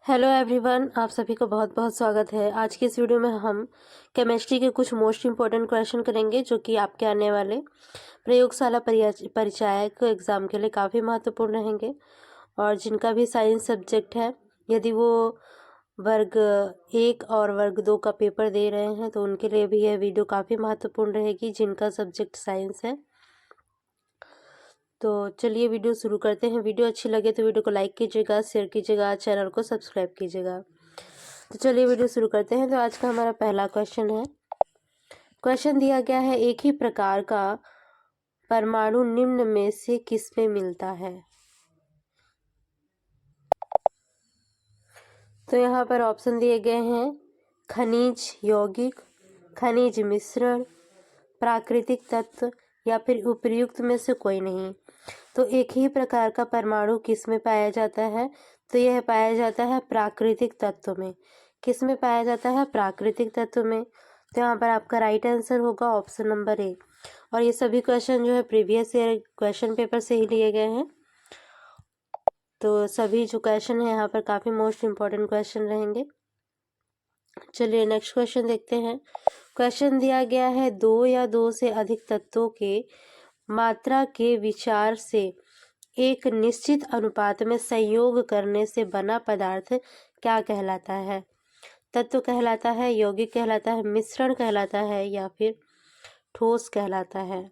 Hello everyone, आप सभी को बहुत बहुत स्वागत है। आज की इस वीडियो में हम केमिस्ट्री के कुछ मोस्ट इम्पोर्टेंट क्वेश्चन करेंगे जो कि आपके आने वाले प्रयोगशाला परिचायक एग्ज़ाम के लिए काफ़ी महत्वपूर्ण रहेंगे और जिनका भी साइंस सब्जेक्ट है, यदि वो वर्ग 1 और वर्ग 2 का पेपर दे रहे हैं तो उनके लिए भी यह वीडियो काफ़ी महत्वपूर्ण रहेगी जिनका सब्जेक्ट साइंस है। तो चलिए वीडियो शुरू करते हैं। वीडियो अच्छी लगे तो वीडियो को लाइक कीजिएगा, शेयर कीजिएगा, चैनल को सब्सक्राइब कीजिएगा। तो चलिए वीडियो शुरू करते हैं। तो आज का हमारा पहला क्वेश्चन है। क्वेश्चन दिया गया है, एक ही प्रकार का परमाणु निम्न में से किस में मिलता है। तो यहाँ पर ऑप्शन दिए गए हैं, खनिज यौगिक, खनिज मिश्रण, प्राकृतिक तत्व या फिर उपर्युक्त में से कोई नहीं। तो एक ही प्रकार का परमाणु किस में पाया जाता है, तो यह पाया जाता है प्राकृतिक तत्व में। किस में पाया जाता है? प्राकृतिक तत्व में। तो यहाँ पर आपका राइट आंसर होगा ऑप्शन नंबर ए। और ये सभी क्वेश्चन जो है प्रीवियस ईयर क्वेश्चन पेपर से ही लिए गए हैं। तो सभी जो क्वेश्चन है यहाँ पर काफ़ी मोस्ट इम्पोर्टेंट क्वेश्चन रहेंगे। चलिए नेक्स्ट क्वेश्चन देखते हैं। क्वेश्चन दिया गया है, दो या दो से अधिक तत्वों के मात्रा के विचार से एक निश्चित अनुपात में संयोग करने से बना पदार्थ क्या कहलाता है? तत्व कहलाता है, यौगिक कहलाता है, मिश्रण कहलाता है या फिर ठोस कहलाता है?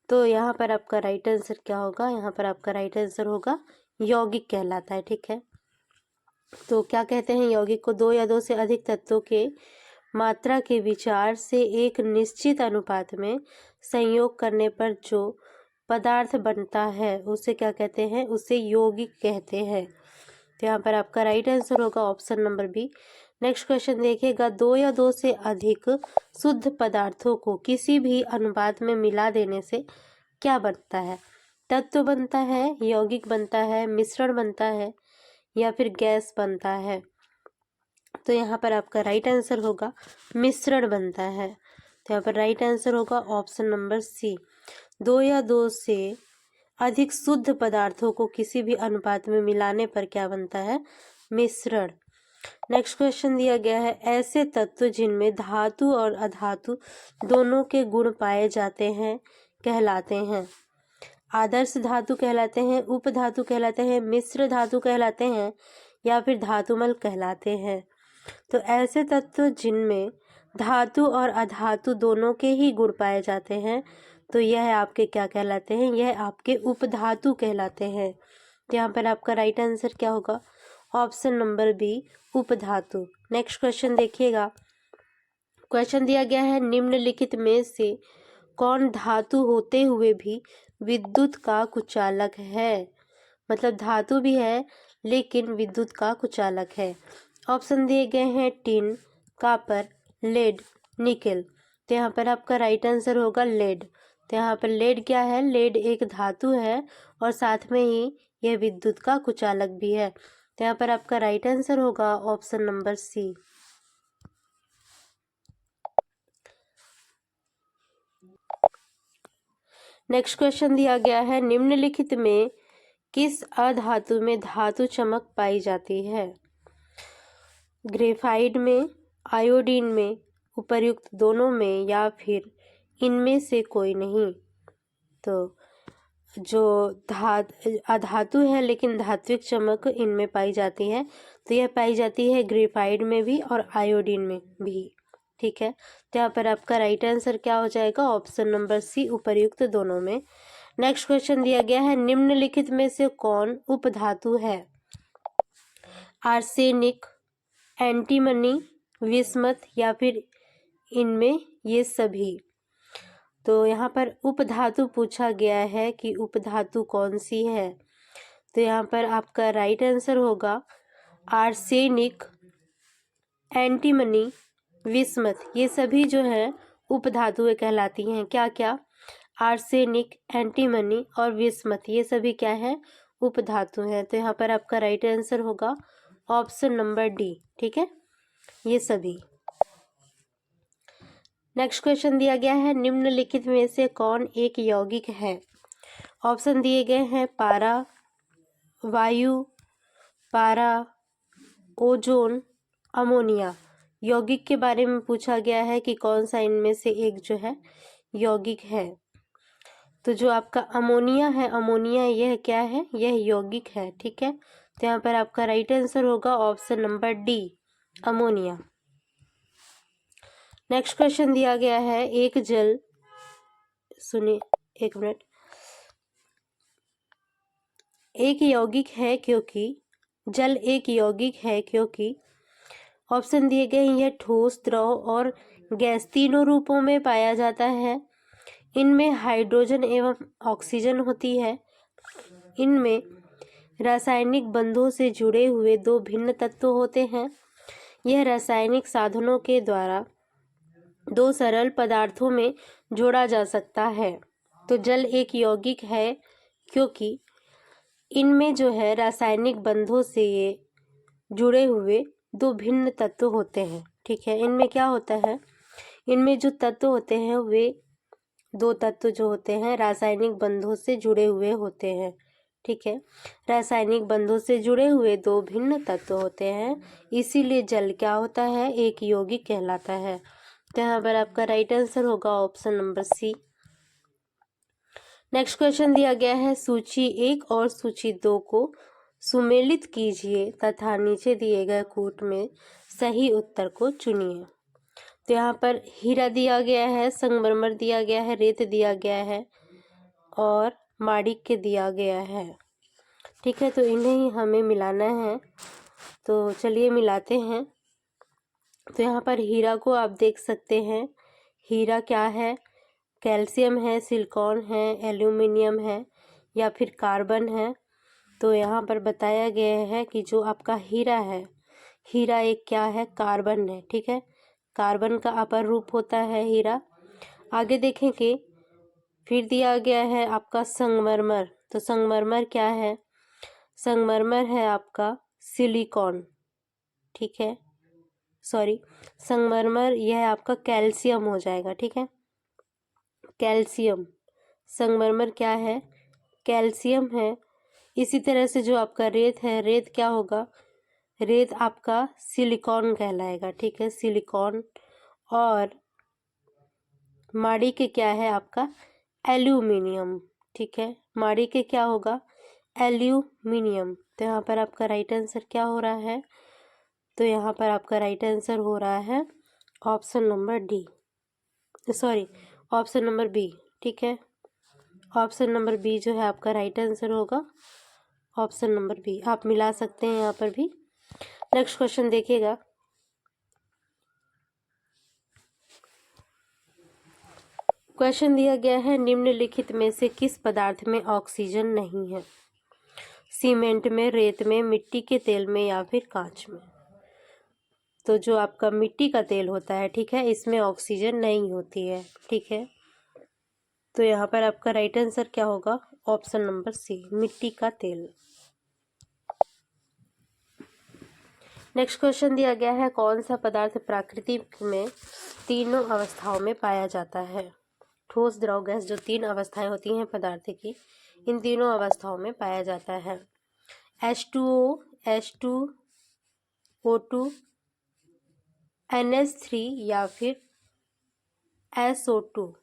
तो यहाँ पर आपका राइट आंसर क्या होगा? यहाँ पर आपका राइट आंसर होगा यौगिक कहलाता है। ठीक है, तो क्या कहते हैं? यौगिक को दो या दो से अधिक तत्वों के मात्रा के विचार से एक निश्चित अनुपात में संयोग करने पर जो पदार्थ बनता है उसे क्या कहते हैं? उसे यौगिक कहते हैं। तो यहाँ पर आपका राइट आंसर होगा option number B. Next question देखिएगा, दो या दो से अधिक शुद्ध पदार्थों को किसी भी अनुपात में मिला देने से क्या बनता है? तत्व बनता है, यौगिक बनता है, मिश्रण बनता है या फिर गैस बनता है? तो यहाँ पर आपका राइट आंसर होगा मिश्रण बनता है। तो यहाँ पर राइट आंसर होगा ऑप्शन नंबर सी। दो या दो से अधिक शुद्ध पदार्थों को किसी भी अनुपात में मिलाने पर क्या बनता है? मिश्रण। नेक्स्ट क्वेश्चन दिया गया है, ऐसे तत्व जिनमें धातु और अधातु दोनों के गुण पाए जाते हैं कहलाते हैं? आदर्श धातु कहलाते हैं, उपधातु कहलाते हैं, मिश्र धातु कहलाते हैं या फिर धातुमल कहलाते हैं? तो ऐसे तत्व जिनमें धातु और अधातु दोनों के ही गुण पाए जाते हैं तो यह आपके क्या कहलाते हैं? यह आपके उपधातु कहलाते हैं। तो यहाँ पर आपका राइट आंसर क्या होगा? ऑप्शन नंबर बी, उपधातु। नेक्स्ट क्वेश्चन देखिएगा। क्वेश्चन दिया गया है, निम्नलिखित में से कौन धातु होते हुए भी विद्युत का कुचालक है? मतलब धातु भी है लेकिन विद्युत का कुचालक है। ऑप्शन दिए गए हैं, टिन, कॉपर, लेड, निकेल। तो यहाँ पर आपका राइट आंसर होगा लेड। तो यहाँ पर लेड क्या है? लेड एक धातु है और साथ में ही यह विद्युत का कुचालक भी है। तो यहाँ पर आपका राइट आंसर होगा option number C. Next question दिया गया है, निम्नलिखित में किस अधातु में धातु चमक पाई जाती है? ग्रेफाइट में, आयोडीन में, उपर्युक्त दोनों में या फिर इनमें से कोई नहीं? तो जो अधातु है लेकिन धात्विक चमक इनमें पाई जाती है, तो यह पाई जाती है ग्रेफाइट में भी और आयोडीन में भी। ठीक है, तो यहाँ पर आपका राइट आंसर क्या हो जाएगा? ऑप्शन नंबर सी, उपर्युक्त दोनों में। नेक्स्ट क्वेश्चन दिया गया है, निम्नलिखित में से कौन उपधातु है? आर्सेनिक, एंटीमनी, विस्मत या फिर इनमें ये सभी? तो यहाँ पर उपधातु पूछा गया है कि उपधातु कौन सी है? तो यहाँ पर आपका राइट आंसर होगा आर्सेनिक, एंटीमनी, विस्मत। ये सभी जो है उपधातुएं कहलाती हैं। क्या क्या? आर्सेनिक, एंटीमनी और विस्मत, ये सभी क्या है? उपधातु हैं। तो यहाँ पर आपका राइट आंसर होगा ऑप्शन नंबर डी। ठीक है, ये सभी। नेक्स्ट क्वेश्चन दिया गया है, निम्नलिखित में से कौन एक यौगिक है? ऑप्शन दिए गए हैं, पारा, वायु, पारा, ओजोन, अमोनिया। यौगिक के बारे में पूछा गया है कि कौन सा इनमें से एक जो है यौगिक है। तो जो आपका अमोनिया है, अमोनिया यह क्या है, यह यौगिक है। ठीक है, तो यहाँ पर आपका राइट आंसर होगा option number D, ammonia. Next question दिया गया है, एक जल, सुनिए एक मिनट, एक यौगिक है क्योंकि, जल एक यौगिक है क्योंकि, ऑप्शन दिए गए हैं, यह ठोस, द्रव और गैस तीनों रूपों में पाया जाता है। इनमें हाइड्रोजन एवं ऑक्सीजन होती है। इनमें रासायनिक बंधों से जुड़े हुए दो भिन्न तत्व होते हैं। यह रासायनिक साधनों के द्वारा दो सरल पदार्थों में जोड़ा जा सकता है। तो जल एक यौगिक है क्योंकि इनमें जो है रासायनिक बंधों से ये जुड़े हुए दो भिन्न तत्व होते हैं। ठीक है, इनमें क्या होता है, इनमें जो तत्व होते हैं वे दो तत्व जो होते हैं रासायनिक बंधों से जुड़े हुए होते हैं। ठीक है, रासायनिक बंधों से जुड़े हुए दो भिन्न तत्व होते हैं, इसीलिए जल क्या होता है, एक यौगिक कहलाता है। तो यहाँ पर आपका राइट आंसर होगा option number C. Next question दिया गया है, सूची 1 और सूची 2 को सुमेलित कीजिए तथा नीचे दिए गए कूट में सही उत्तर को चुनिए। तो यहाँ पर हीरा दिया गया है, संगमरमर दिया गया है, रेत दिया गया है और माणिक्य दिया गया है। ठीक है, तो इन्हें ही हमें मिलाना है। तो चलिए मिलाते हैं। तो यहाँ पर हीरा को आप देख सकते हैं, हीरा क्या है, कैल्शियम है, सिलिकॉन है, एल्यूमिनियम है या फिर कार्बन है। तो यहाँ पर बताया गया है कि जो आपका हीरा है, हीरा एक क्या है, कार्बन है। ठीक है, कार्बन का अपर रूप होता है हीरा। आगे देखेंगे, फिर दिया गया है आपका संगमरमर। तो संगमरमर क्या है, संगमरमर है आपका सिलिकॉन। ठीक है, सॉरी, संगमरमर यह आपका कैल्शियम हो जाएगा। ठीक है, कैल्शियम, संगमरमर क्या है, कैल्शियम है। इसी तरह से जो आपका रेत है, रेत क्या होगा, रेत आपका सिलिकॉन कहलाएगा। ठीक है, सिलिकॉन। और माणिक्य क्या है आपका, एल्यूमिनियम। ठीक है, माणिक्य क्या होगा, एल्यूमिनियम। तो यहाँ पर आपका राइट आंसर क्या हो रहा है, तो यहाँ पर आपका राइट आंसर हो रहा है option number D, sorry option number B. ठीक है, ऑप्शन नंबर बी जो है आपका राइट आंसर होगा, ऑप्शन नंबर बी। आप मिला सकते हैं यहाँ पर भी। नेक्स्ट क्वेश्चन देखिएगा, क्वेश्चन दिया गया है, निम्नलिखित में से किस पदार्थ में ऑक्सीजन नहीं है, सीमेंट में, रेत में, मिट्टी के तेल में या फिर कांच में। तो जो आपका मिट्टी का तेल होता है, ठीक है, इसमें ऑक्सीजन नहीं होती है। ठीक है, तो यहाँ पर आपका राइट आंसर क्या होगा, ऑप्शन नंबर सी, मिट्टी का तेल। नेक्स्ट क्वेश्चन दिया गया है, कौन सा पदार्थ प्रकृति में तीनों अवस्थाओं में पाया जाता है, ठोस, द्रव, गैस। जो तीन अवस्थाएं होती हैं पदार्थ की, इन तीनों अवस्थाओं में पाया जाता है। H2O, H2O2, NH3 या फिर SO2।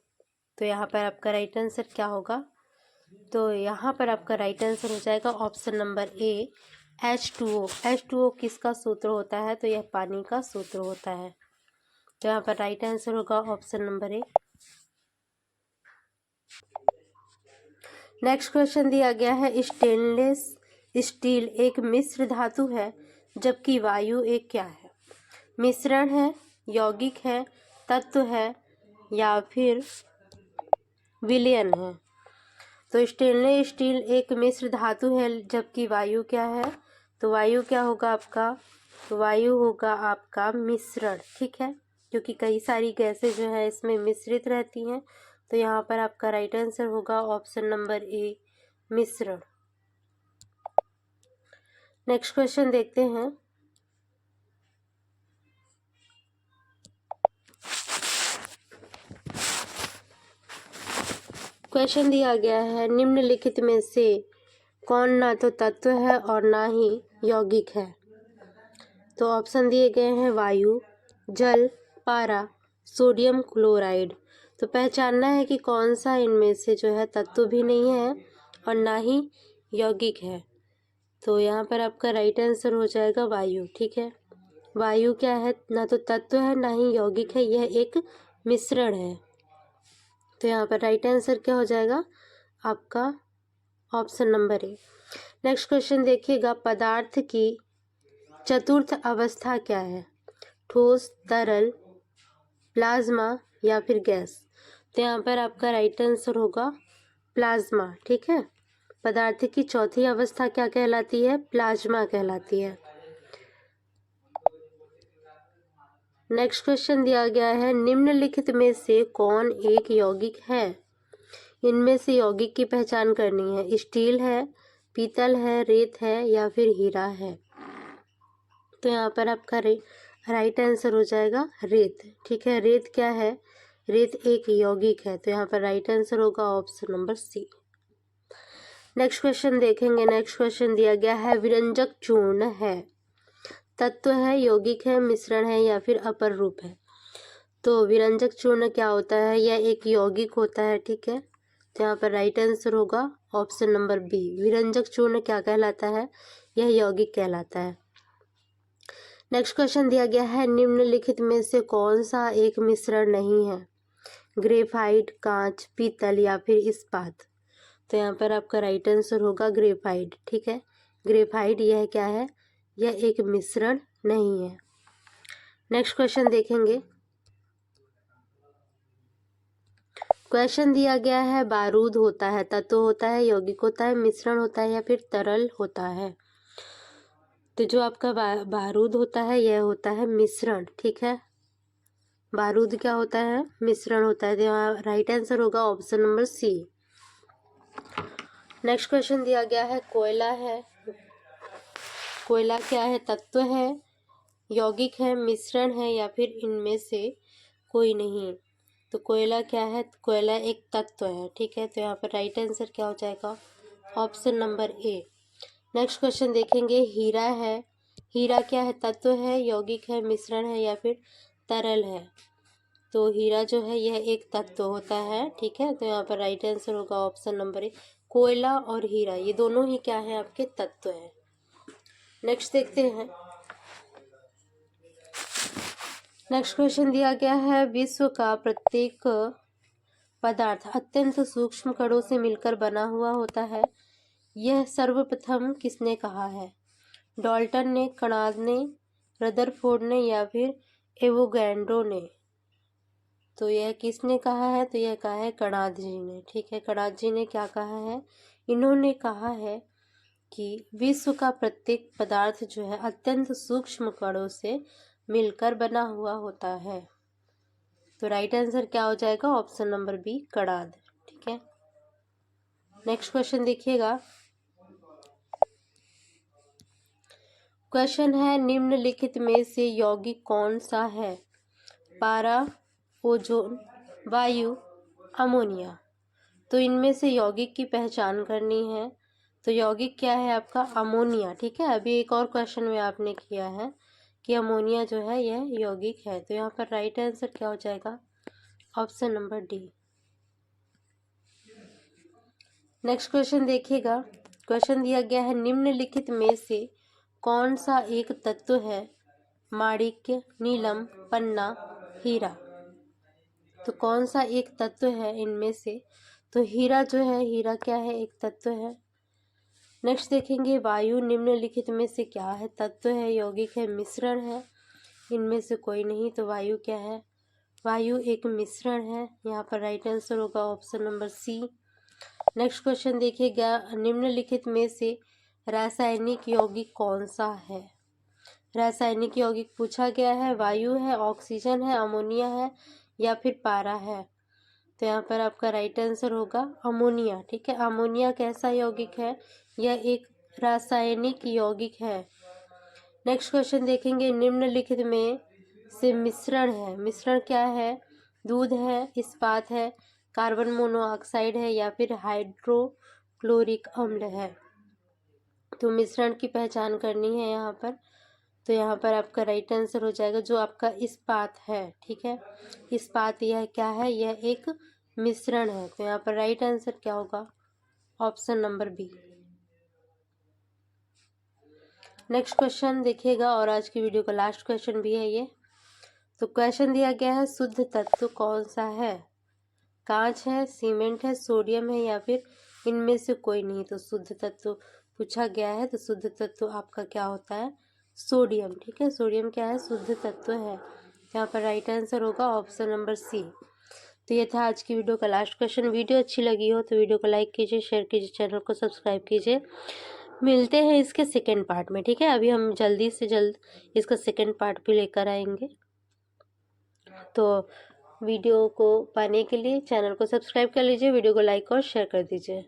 तो यहाँ पर आपका राइट आंसर क्या होगा, तो यहाँ पर आपका राइट आंसर हो जाएगा option number A, H2O। H2O किसका सूत्र होता है, तो यह पानी का सूत्र होता है। तो यहाँ पर राइट आंसर होगा option number A. Next question दिया गया है, स्टेनलेस स्टील एक मिश्र धातु है जबकि वायु एक क्या है, मिश्रण है, यौगिक है, तत्व है या फिर विलयन है। तो स्टेनलेस स्टील एक मिश्र धातु है जबकि वायु क्या है, तो वायु क्या होगा आपका, तो वायु होगा आपका मिश्रण। ठीक है, क्योंकि कई सारी गैसें जो है इसमें मिश्रित रहती हैं। तो यहाँ पर आपका राइट आंसर होगा ऑप्शन नंबर ए, मिश्रण। नेक्स्ट क्वेश्चन देखते हैं, क्वेश्चन दिया गया है, निम्नलिखित में से कौन ना तो तत्व है और ना ही यौगिक है। तो ऑप्शन दिए गए हैं वायु, जल, पारा, सोडियम क्लोराइड। तो पहचानना है कि कौन सा इनमें से जो है तत्व भी नहीं है और ना ही यौगिक है। तो यहाँ पर आपका राइट आंसर हो जाएगा वायु। ठीक है, वायु क्या है, ना तो तत्व है ना ही यौगिक है, यह एक मिश्रण है। तो यहाँ पर राइट आंसर क्या हो जाएगा आपका option number A. Next question देखिएगा, पदार्थ की चतुर्थ अवस्था क्या है? ठोस, तरल, प्लाज्मा या फिर गैस? तो यहाँ पर आपका राइट आंसर होगा प्लाज्मा। ठीक है, पदार्थ की चौथी अवस्था क्या कहलाती है? प्लाज्मा कहलाती है। नेक्स्ट क्वेश्चन दिया गया है, निम्नलिखित में से कौन एक यौगिक है? इनमें से यौगिक की पहचान करनी है। स्टील है, पीतल है, रेत है या फिर हीरा है? तो यहाँ पर आपका राइट आंसर हो जाएगा रेत। ठीक है, रेत क्या है? रेत एक यौगिक है। तो यहाँ पर राइट आंसर होगा option number C. Next question देखेंगे। नेक्स्ट क्वेश्चन दिया गया है, विरंजक चूर्ण है, तत्व है, यौगिक है, मिश्रण है या फिर अपर रूप है? तो विरंजक चूर्ण क्या होता है? यह एक यौगिक होता है। ठीक है, तो यहाँ पर राइट आंसर होगा ऑप्शन नंबर बी। विरंजक चूर्ण क्या कहलाता है? यह यौगिक कहलाता है। नेक्स्ट क्वेश्चन दिया गया है, निम्नलिखित में से कौन सा एक मिश्रण नहीं है? ग्रेफाइट, कांच, पीतल या फिर इस्पात? तो यहाँ पर आपका राइट आंसर होगा ग्रेफाइट। ठीक है, ग्रेफाइट यह क्या है? यह एक मिश्रण नहीं है। नेक्स्ट क्वेश्चन देखेंगे। क्वेश्चन दिया गया है, बारूद होता है, तत्व होता है, यौगिक होता है, मिश्रण होता है या फिर तरल होता है? तो जो आपका बारूद होता है यह होता है मिश्रण। ठीक है, बारूद क्या होता है? मिश्रण होता है। तो यहाँ राइट आंसर होगा option number C. Next question दिया गया है, कोयला है, कोयला क्या है? तत्व है, यौगिक है, मिश्रण है या फिर इनमें से कोई नहीं? तो कोयला क्या है? कोयला एक तत्व है। ठीक है, तो यहाँ पर राइट आंसर क्या हो जाएगा option number A. Next question देखेंगे, हीरा है, हीरा क्या है? तत्व है, यौगिक है, मिश्रण है या फिर तरल है? तो हीरा जो है यह एक तत्व होता है। ठीक है, तो यहाँ पर राइट आंसर होगा ऑप्शन नंबर ए। कोयला और हीरा ये दोनों ही क्या है? आपके तत्व हैं। नेक्स्ट देखते हैं। नेक्स्ट क्वेश्चन दिया गया है, विश्व का प्रत्येक पदार्थ अत्यंत सूक्ष्म कणों से मिलकर बना हुआ होता है, यह सर्वप्रथम किसने कहा है? डाल्टन ने, कणाद ने, रदरफोर्ड ने या फिर एवोगैड्रो ने? तो यह किसने कहा है? तो यह कहा है कणाद जी ने। ठीक है, कणाद जी ने क्या कहा है? इन्होंने कहा है कि विश्व का प्रत्येक पदार्थ जो है अत्यंत सूक्ष्म कणों से मिलकर बना हुआ होता है। तो राइट आंसर क्या हो जाएगा ऑप्शन नंबर बी, कणाद। ठीक है, नेक्स्ट क्वेश्चन देखिएगा। क्वेश्चन है, निम्नलिखित में से यौगिक कौन सा है? पारा, ओजोन, वायु, अमोनिया? तो इनमें से यौगिक की पहचान करनी है। तो यौगिक क्या है आपका? अमोनिया। ठीक है, अभी एक और क्वेश्चन में आपने किया है कि अमोनिया जो है यह यौगिक है। तो यहाँ पर राइट आंसर क्या हो जाएगा option number D. Next question देखिएगा। क्वेश्चन दिया गया है, निम्नलिखित में से कौन सा एक तत्व है? माणिक्य, नीलम, पन्ना, हीरा? तो कौन सा एक तत्व है इनमें से? तो हीरा जो है, हीरा क्या है? एक तत्व है। नेक्स्ट देखेंगे, वायु निम्नलिखित में से क्या है? तत्व है, यौगिक है, मिश्रण है, इनमें से कोई नहीं। तो वायु क्या है? वायु एक मिश्रण है। यहाँ पर राइट आंसर होगा option number C. Next question देखिएगा, निम्नलिखित में से रासायनिक यौगिक कौन सा है? रासायनिक यौगिक पूछा गया है, वायु है, ऑक्सीजन है, अमोनिया है या फिर पारा है? तो यहाँ पर आपका राइट आंसर होगा अमोनिया। ठीक है, अमोनिया कैसा यौगिक है? यह एक रासायनिक यौगिक है। नेक्स्ट क्वेश्चन देखेंगे, निम्नलिखित में से मिश्रण है, मिश्रण क्या है? दूध है, इस्पात है, कार्बन मोनोऑक्साइड है या फिर हाइड्रोक्लोरिक अम्ल है? तो मिश्रण की पहचान करनी है यहाँ पर। तो यहाँ पर आपका राइट आंसर हो जाएगा जो आपका इस्पात है। ठीक है, इस्पात यह क्या है, यह एक मिश्रण है। तो यहाँ पर राइट आंसर क्या होगा, option number B. Next question देखिएगा, और आज की वीडियो का लास्ट क्वेश्चन भी है ये। तो क्वेश्चन दिया गया है, शुद्ध तत्व कौन सा है? कांच है, सीमेंट है, सोडियम है, या फिर इनमें से कोई नहीं। तो शुद्ध तत्व पूछा गया है, तो शुद्ध तत्व आपका क्या होता है, सोडियम। ठीक है, सोडियम क्या है, शुद्ध तत्व है। यहाँ पर राइट आंसर होगा ऑप्शन नंबर सी। तो ये था आज की वीडियो का लास्ट क्वेश्चन। वीडियो अच्छी लगी हो तो वीडियो को लाइक कीजिए, शेयर कीजिए, चैनल को सब्सक्राइब कीजिए। मिलते हैं इसके सेकेंड पार्ट में। ठीक है, अभी हम जल्दी से जल्द इसका सेकेंड पार्ट भी लेकर आएंगे। तो वीडियो को पाने के लिए चैनल को सब्सक्राइब कर लीजिए, वीडियो को लाइक और शेयर कर दीजिए।